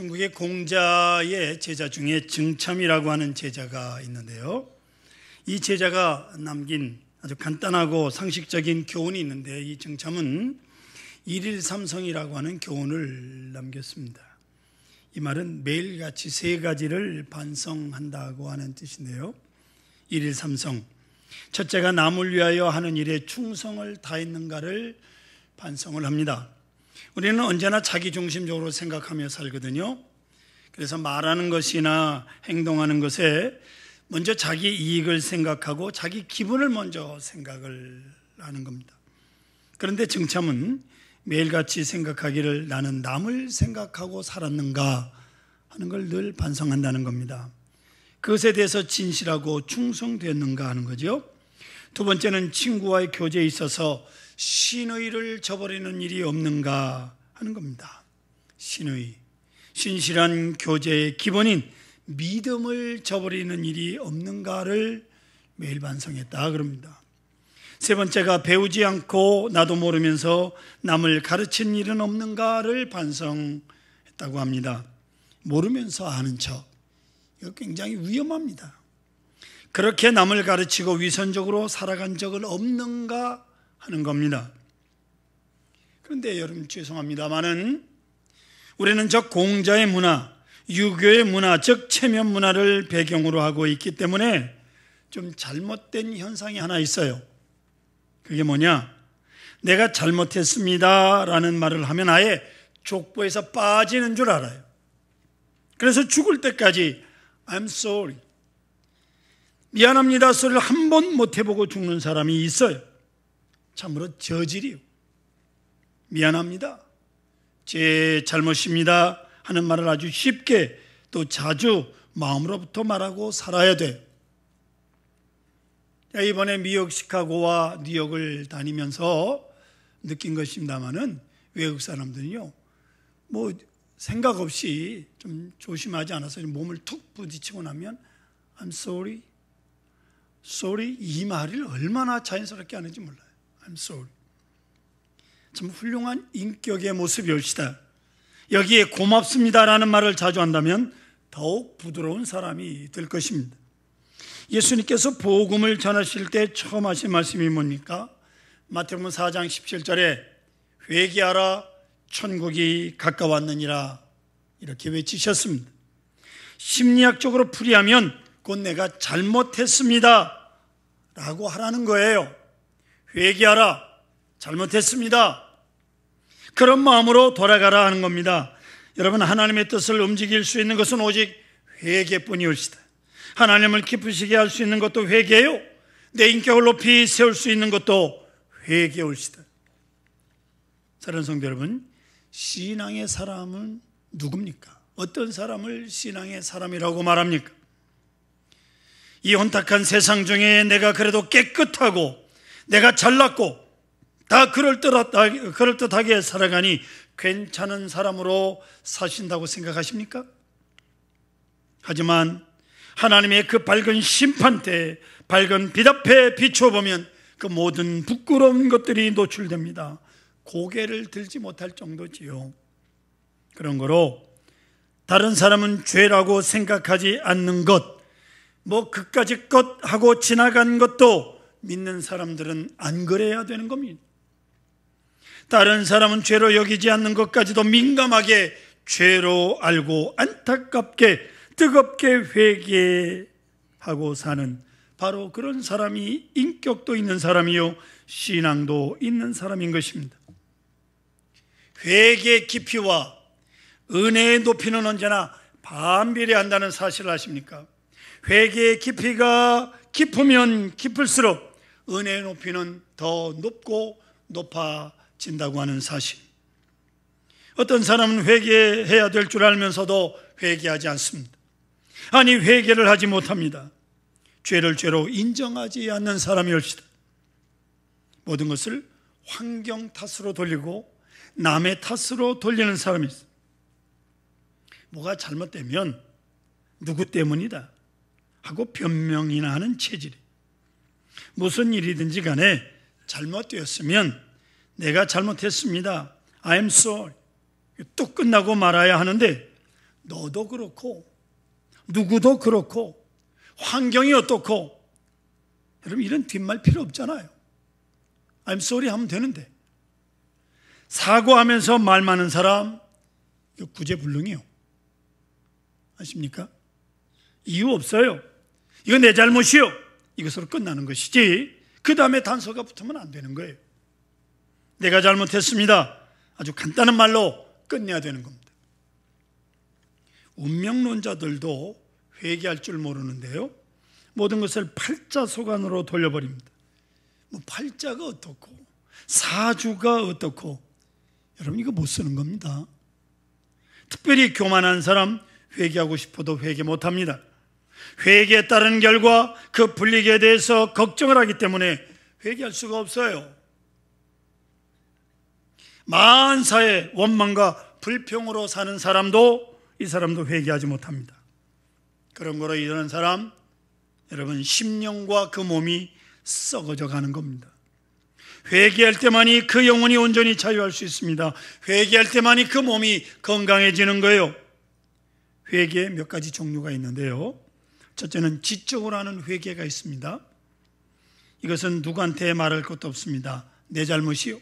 중국의 공자의 제자 중에 증참이라고 하는 제자가 있는데요. 이 제자가 남긴 아주 간단하고 상식적인 교훈이 있는데, 이 증참은 일일삼성이라고 하는 교훈을 남겼습니다. 이 말은 매일같이 세 가지를 반성한다고 하는 뜻인데요. 일일삼성, 첫째가 남을 위하여 하는 일에 충성을 다했는가를 반성을 합니다. 우리는 언제나 자기중심적으로 생각하며 살거든요. 그래서 말하는 것이나 행동하는 것에 먼저 자기 이익을 생각하고 자기 기분을 먼저 생각을 하는 겁니다. 그런데 증참은 매일같이 생각하기를 나는 남을 생각하고 살았는가 하는 걸 늘 반성한다는 겁니다. 그것에 대해서 진실하고 충성되었는가 하는 거죠. 두 번째는 친구와의 교제에 있어서 신의를 저버리는 일이 없는가 하는 겁니다. 신의, 신실한 교제의 기본인 믿음을 저버리는 일이 없는가를 매일 반성했다 그럽니다. 세 번째가 배우지 않고 나도 모르면서 남을 가르친 일은 없는가를 반성했다고 합니다. 모르면서 아는 척, 이거 굉장히 위험합니다. 그렇게 남을 가르치고 위선적으로 살아간 적은 없는가 하는 겁니다. 그런데 여러분, 죄송합니다마는 우리는 저 공자의 문화, 유교의 문화, 즉 체면 문화를 배경으로 하고 있기 때문에 좀 잘못된 현상이 하나 있어요. 그게 뭐냐? 내가 잘못했습니다 라는 말을 하면 아예 족보에서 빠지는 줄 알아요. 그래서 죽을 때까지 I'm sorry, 미안합니다 소리를 한 번 못 해보고 죽는 사람이 있어요. 참으로 저질이요. 미안합니다, 제 잘못입니다 하는 말을 아주 쉽게 또 자주 마음으로부터 말하고 살아야 돼요. 이번에 미국 시카고와 뉴욕을 다니면서 느낀 것입니다마는 외국 사람들은요, 뭐 생각 없이 좀 조심하지 않아서 몸을 툭 부딪히고 나면 I'm sorry, sorry, 이 말을 얼마나 자연스럽게 하는지 몰라요. I'm sorry. 참 훌륭한 인격의 모습이올시다. 여기에 고맙습니다라는 말을 자주 한다면 더욱 부드러운 사람이 될 것입니다. 예수님께서 복음을 전하실 때 처음 하신 말씀이 뭡니까? 마태복음 4장 17절에 회개하라, 천국이 가까웠느니라 이렇게 외치셨습니다. 심리학적으로 풀이하면 곧 내가 잘못했습니다 라고 하라는 거예요. 회개하라, 잘못했습니다, 그런 마음으로 돌아가라 하는 겁니다. 여러분, 하나님의 뜻을 움직일 수 있는 것은 오직 회개뿐이올시다. 하나님을 기쁘시게 할 수 있는 것도 회개요, 내 인격을 높이 세울 수 있는 것도 회개올시다. 사랑하는 성도 여러분, 신앙의 사람은 누굽니까? 어떤 사람을 신앙의 사람이라고 말합니까? 이 혼탁한 세상 중에 내가 그래도 깨끗하고 내가 잘났고 다 그럴듯하게 살아가니 괜찮은 사람으로 사신다고 생각하십니까? 하지만 하나님의 그 밝은 심판대, 밝은 빛 앞에 비춰보면 그 모든 부끄러운 것들이 노출됩니다. 고개를 들지 못할 정도지요. 그런 거로 다른 사람은 죄라고 생각하지 않는 것, 뭐 그까짓 것 하고 지나간 것도 믿는 사람들은 안 그래야 되는 겁니다. 다른 사람은 죄로 여기지 않는 것까지도 민감하게 죄로 알고 안타깝게 뜨겁게 회개하고 사는 바로 그런 사람이 인격도 있는 사람이요, 신앙도 있는 사람인 것입니다. 회개의 깊이와 은혜의 높이는 언제나 반비례한다는 사실을 아십니까? 회개의 깊이가 깊으면 깊을수록 은혜의 높이는 더 높고 높아진다고 하는 사실. 어떤 사람은 회개해야 될 줄 알면서도 회개하지 않습니다. 아니, 회개를 하지 못합니다. 죄를 죄로 인정하지 않는 사람이올시다. 모든 것을 환경 탓으로 돌리고 남의 탓으로 돌리는 사람이 있습니다. 뭐가 잘못되면 누구 때문이다 하고 변명이나 하는 체질이, 무슨 일이든지 간에 잘못되었으면 내가 잘못했습니다, I'm sorry, 또 끝나고 말아야 하는데 너도 그렇고 누구도 그렇고 환경이 어떻고, 여러분 이런 뒷말 필요 없잖아요. I'm sorry 하면 되는데, 사과하면서 말 많은 사람 이거 구제불능이요. 아십니까? 이유 없어요. 이거 내 잘못이요, 이것으로 끝나는 것이지 그 다음에 단서가 붙으면 안 되는 거예요. 내가 잘못했습니다, 아주 간단한 말로 끝내야 되는 겁니다. 운명론자들도 회개할 줄 모르는데요, 모든 것을 팔자소관으로 돌려버립니다. 뭐 팔자가 어떻고 사주가 어떻고, 여러분 이거 못 쓰는 겁니다. 특별히 교만한 사람 회개하고 싶어도 회개 못합니다. 회개에 따른 결과 그 불리기에 대해서 걱정을 하기 때문에 회개할 수가 없어요. 만사의 원망과 불평으로 사는 사람도, 이 사람도 회개하지 못합니다. 그런 거로 이런 사람, 여러분 심령과 그 몸이 썩어져 가는 겁니다. 회개할 때만이 그 영혼이 온전히 자유할 수 있습니다. 회개할 때만이 그 몸이 건강해지는 거예요. 회개에 몇 가지 종류가 있는데요, 첫째는 지적으로 하는 회개가 있습니다. 이것은 누구한테 말할 것도 없습니다. 내 잘못이요,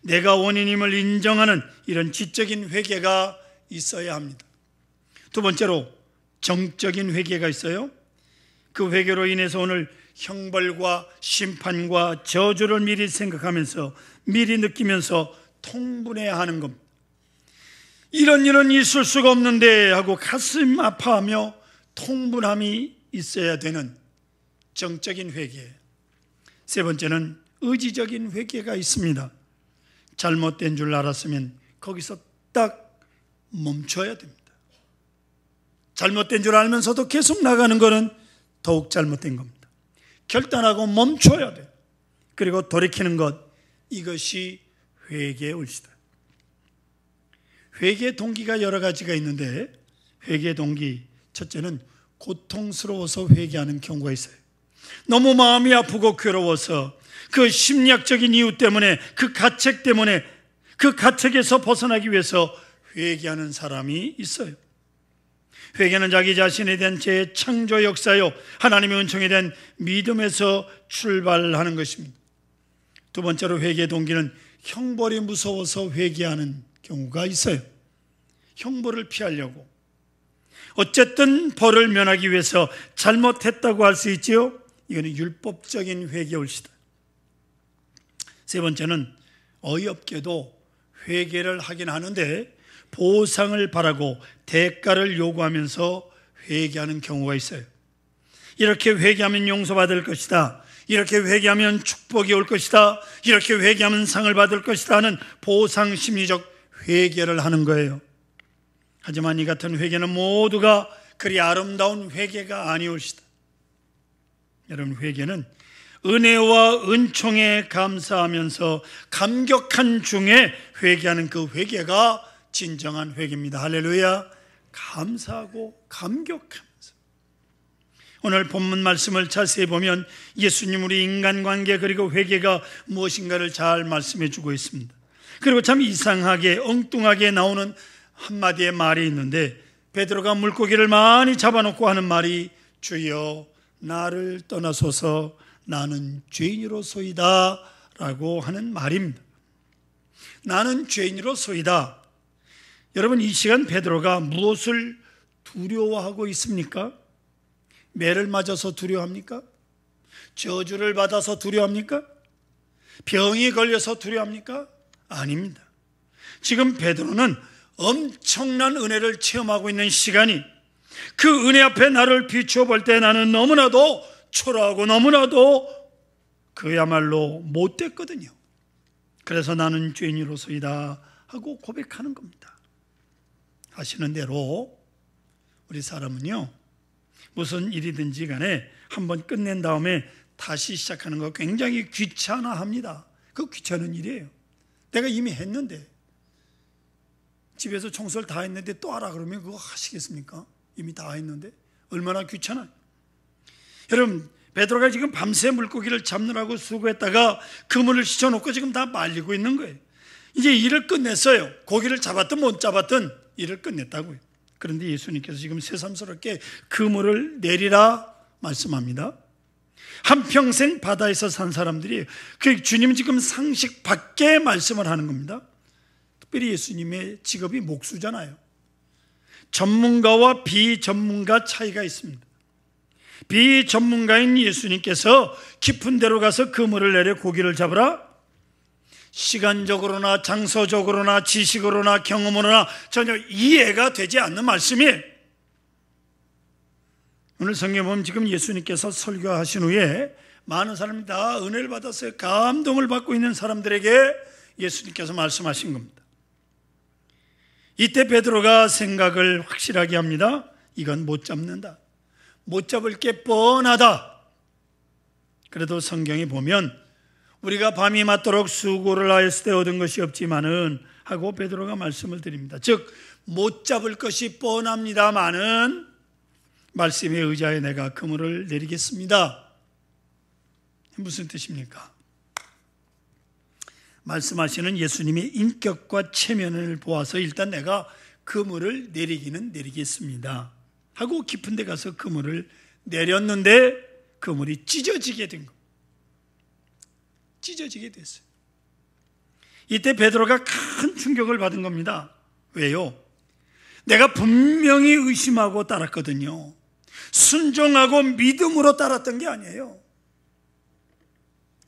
내가 원인임을 인정하는 이런 지적인 회개가 있어야 합니다. 두 번째로 정적인 회개가 있어요. 그 회개로 인해서 오늘 형벌과 심판과 저주를 미리 생각하면서, 미리 느끼면서 통분해야 하는 겁니다. 이런 일은 있을 수가 없는데 하고 가슴 아파하며 통분함이 있어야 되는 정적인 회개. 세 번째는 의지적인 회개가 있습니다. 잘못된 줄 알았으면 거기서 딱 멈춰야 됩니다. 잘못된 줄 알면서도 계속 나가는 것은 더욱 잘못된 겁니다. 결단하고 멈춰야 돼요. 그리고 돌이키는 것, 이것이 회개의 올시다. 회개의 동기가 여러 가지가 있는데, 회개의 동기 첫째는 고통스러워서 회개하는 경우가 있어요. 너무 마음이 아프고 괴로워서 그 심리학적인 이유 때문에, 그 가책 때문에, 그 가책에서 벗어나기 위해서 회개하는 사람이 있어요. 회개는 자기 자신에 대한 재창조 역사요, 하나님의 은총에 대한 믿음에서 출발하는 것입니다. 두 번째로 회개의 동기는 형벌이 무서워서 회개하는 경우가 있어요. 형벌을 피하려고, 어쨌든 벌을 면하기 위해서 잘못했다고 할 수 있지요. 이거는 율법적인 회개의 올시다. 세 번째는 어이없게도 회개를 하긴 하는데 보상을 바라고 대가를 요구하면서 회개하는 경우가 있어요. 이렇게 회개하면 용서받을 것이다, 이렇게 회개하면 축복이 올 것이다, 이렇게 회개하면 상을 받을 것이다 하는 보상 심리적 회개를 하는 거예요. 하지만 이 같은 회개는 모두가 그리 아름다운 회개가 아니올시다. 여러분, 회개는 은혜와 은총에 감사하면서 감격한 중에 회개하는 그 회개가 진정한 회개입니다. 할렐루야. 감사하고 감격하면서. 오늘 본문 말씀을 자세히 보면 예수님 우리 인간관계 그리고 회개가 무엇인가를 잘 말씀해 주고 있습니다. 그리고 참 이상하게 엉뚱하게 나오는 한마디의 말이 있는데, 베드로가 물고기를 많이 잡아놓고 하는 말이 주여 나를 떠나소서 나는 죄인으로소이다 라고 하는 말입니다. 나는 죄인으로소이다. 여러분, 이 시간 베드로가 무엇을 두려워하고 있습니까? 매를 맞아서 두려워합니까? 저주를 받아서 두려워합니까? 병이 걸려서 두려워합니까? 아닙니다. 지금 베드로는 엄청난 은혜를 체험하고 있는 시간이, 그 은혜 앞에 나를 비추어 볼 때 나는 너무나도 초라하고 너무나도 그야말로 못됐거든요. 그래서 나는 죄인으로소이다 하고 고백하는 겁니다. 아시는 대로 우리 사람은요, 무슨 일이든지 간에 한번 끝낸 다음에 다시 시작하는 거 굉장히 귀찮아합니다. 그거 귀찮은 일이에요. 내가 이미 했는데, 집에서 청소를 다 했는데 또 하라 그러면 그거 하시겠습니까? 이미 다 했는데 얼마나 귀찮아요. 여러분, 베드로가 지금 밤새 물고기를 잡느라고 수고했다가 그물을 씻어놓고 지금 다 말리고 있는 거예요. 이제 일을 끝냈어요. 고기를 잡았든 못 잡았든 일을 끝냈다고요. 그런데 예수님께서 지금 새삼스럽게 그물을 내리라 말씀합니다. 한평생 바다에서 산 사람들이 그 주님 지금 상식 밖에 말씀을 하는 겁니다. 특별히 예수님의 직업이 목수잖아요. 전문가와 비전문가 차이가 있습니다. 비전문가인 예수님께서 깊은 데로 가서 그물을 내려 고기를 잡으라, 시간적으로나 장소적으로나 지식으로나 경험으로나 전혀 이해가 되지 않는 말씀이에요. 오늘 성경에 보면 지금 예수님께서 설교하신 후에 많은 사람이 다 은혜를 받았어요. 감동을 받고 있는 사람들에게 예수님께서 말씀하신 겁니다. 이때 베드로가 생각을 확실하게 합니다. 이건 못 잡는다. 못 잡을 게 뻔하다. 그래도 성경에 보면 우리가 밤이 맞도록 수고를 하였을 때 얻은 것이 없지만은 하고 베드로가 말씀을 드립니다. 즉 못 잡을 것이 뻔합니다마는 말씀에 의지하여 내가 그물을 내리겠습니다. 무슨 뜻입니까? 말씀하시는 예수님의 인격과 체면을 보아서 일단 내가 그물을 내리기는 내리겠습니다 하고 깊은 데 가서 그물을 내렸는데 그물이 찢어지게 된 겁니다. 찢어지게 됐어요. 이때 베드로가 큰 충격을 받은 겁니다. 왜요? 내가 분명히 의심하고 따랐거든요. 순종하고 믿음으로 따랐던 게 아니에요.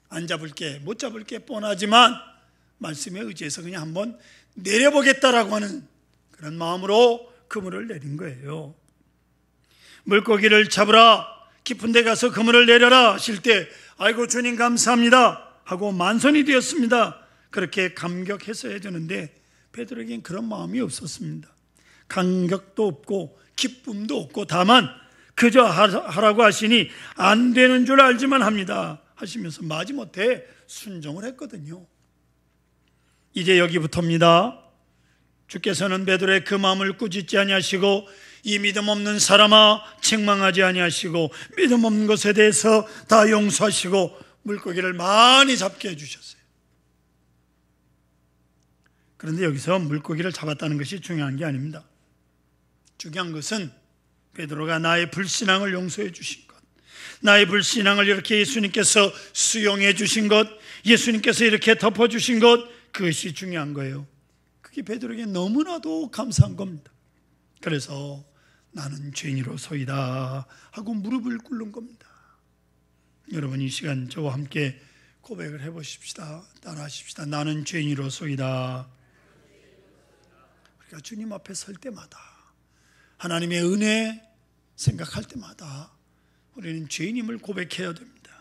안 잡을 게, 못 잡을 게 뻔하지만 말씀에 의지해서 그냥 한번 내려보겠다라고 하는 그런 마음으로 그물을 내린 거예요. 물고기를 잡으라, 깊은 데 가서 그물을 내려라 하실 때 아이고 주님 감사합니다 하고 만선이 되었습니다. 그렇게 감격했어야 되는데 베드로에겐 그런 마음이 없었습니다. 감격도 없고 기쁨도 없고 다만 그저 하라고 하시니 안 되는 줄 알지만 합니다 하시면서 마지못해 순종을 했거든요. 이제 여기부터입니다. 주께서는 베드로의 그 마음을 꾸짖지 아니하시고 이 믿음 없는 사람아 책망하지 아니하시고 믿음 없는 것에 대해서 다 용서하시고 물고기를 많이 잡게 해주셨어요. 그런데 여기서 물고기를 잡았다는 것이 중요한 게 아닙니다. 중요한 것은 베드로가 나의 불신앙을 용서해 주신 것, 나의 불신앙을 이렇게 예수님께서 수용해 주신 것, 예수님께서 이렇게 덮어주신 것, 그것이 중요한 거예요. 그게 베드로에게 너무나도 감사한 겁니다. 그래서 나는 죄인으로소이다 하고 무릎을 꿇는 겁니다. 여러분 이 시간 저와 함께 고백을 해보십시다. 따라하십시다. 나는 죄인으로소이다. 우리가 주님 앞에 설 때마다 하나님의 은혜 생각할 때마다 우리는 죄인임을 고백해야 됩니다.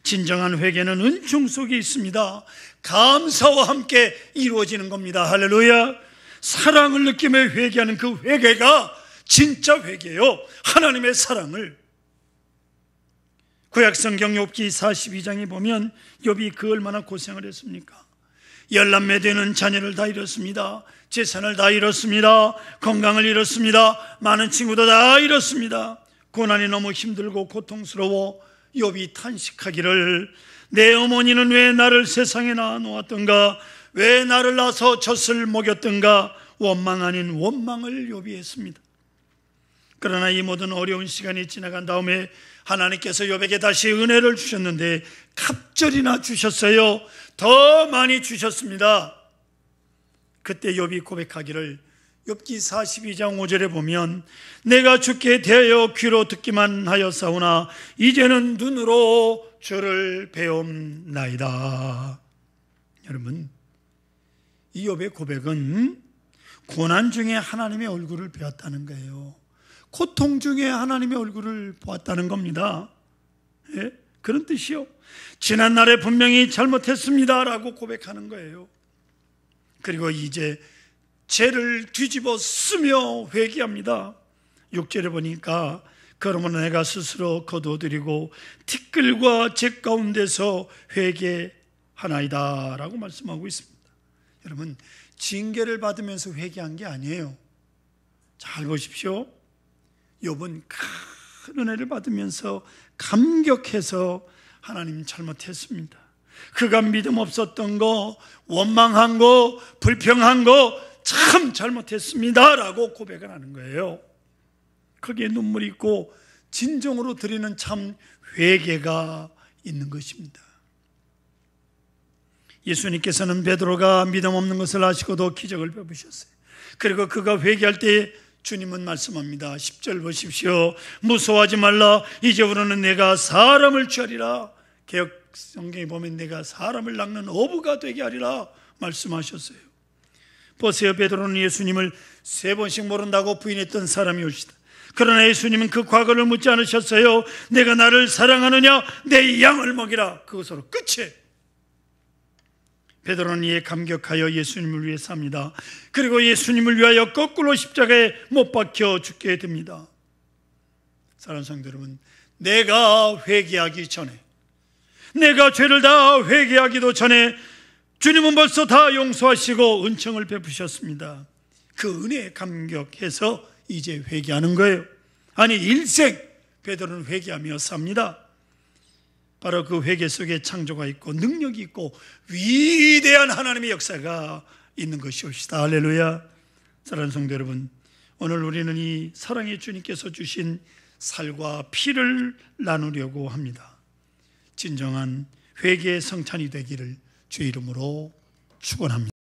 진정한 회개는 은총 속에 있습니다. 감사와 함께 이루어지는 겁니다. 할렐루야. 사랑을 느끼며 회개하는 그 회개가 진짜 회개요. 하나님의 사랑을. 구약성경 욥기 42장에 보면 욥이 그 얼마나 고생을 했습니까? 열남매 되는 자녀를 다 잃었습니다. 재산을 다 잃었습니다. 건강을 잃었습니다. 많은 친구도 다 잃었습니다. 고난이 너무 힘들고 고통스러워 욥이 탄식하기를 내 어머니는 왜 나를 세상에 낳아놓았던가, 왜 나를 낳아서 젖을 먹였던가, 원망 아닌 원망을 욥이 했습니다. 그러나 이 모든 어려운 시간이 지나간 다음에 하나님께서 욥에게 다시 은혜를 주셨는데 갑절이나 주셨어요. 더 많이 주셨습니다. 그때 욥이 고백하기를 욥기 42장 5절에 보면 내가 주께 대하여 귀로 듣기만 하였사오나 이제는 눈으로 주를 배움나이다. 여러분 이 욥의 고백은 고난 중에 하나님의 얼굴을 배웠다는 거예요. 고통 중에 하나님의 얼굴을 보았다는 겁니다. 예? 그런 뜻이요. 지난날에 분명히 잘못했습니다 라고 고백하는 거예요. 그리고 이제 죄를 뒤집어 쓰며 회개합니다. 6절에 보니까 그러므로 내가 스스로 거두어드리고 티끌과 재 가운데서 회개하나이다 라고 말씀하고 있습니다. 여러분 징계를 받으면서 회개한 게 아니에요. 잘 보십시오. 욥은 큰 은혜를 받으면서 감격해서 하나님 잘못했습니다. 그가 믿음 없었던 거, 원망한 거, 불평한 거 참 잘못했습니다 라고 고백을 하는 거예요. 거기에 눈물이 있고 진정으로 드리는 참 회개가 있는 것입니다. 예수님께서는 베드로가 믿음 없는 것을 아시고도 기적을 베푸셨어요. 그리고 그가 회개할 때 주님은 말씀합니다. 10절 보십시오. 무서워하지 말라. 이제부터는 내가 사람을 취하리라. 개역 성경에 보면 내가 사람을 낚는 어부가 되게 하리라 말씀하셨어요. 보세요. 베드로는 예수님을 3번씩 모른다고 부인했던 사람이 올시다. 그러나 예수님은 그 과거를 묻지 않으셨어요. 내가 나를 사랑하느냐? 내 양을 먹이라. 그것으로 끝이에요. 베드로는 이에 감격하여 예수님을 위해 삽니다. 그리고 예수님을 위하여 거꾸로 십자가에 못 박혀 죽게 됩니다. 사랑하는 성도 여러분, 내가 회개하기 전에, 내가 죄를 다 회개하기도 전에 주님은 벌써 다 용서하시고 은총을 베푸셨습니다. 그 은혜에 감격해서 이제 회개하는 거예요. 아니, 일생 베드로는 회개하며 삽니다. 바로 그 회개 속에 창조가 있고 능력이 있고 위대한 하나님의 역사가 있는 것이옵시다. 할렐루야. 사랑하는 성도 여러분, 오늘 우리는 이 사랑의 주님께서 주신 살과 피를 나누려고 합니다. 진정한 회개의 성찬이 되기를 주의 이름으로 축원합니다.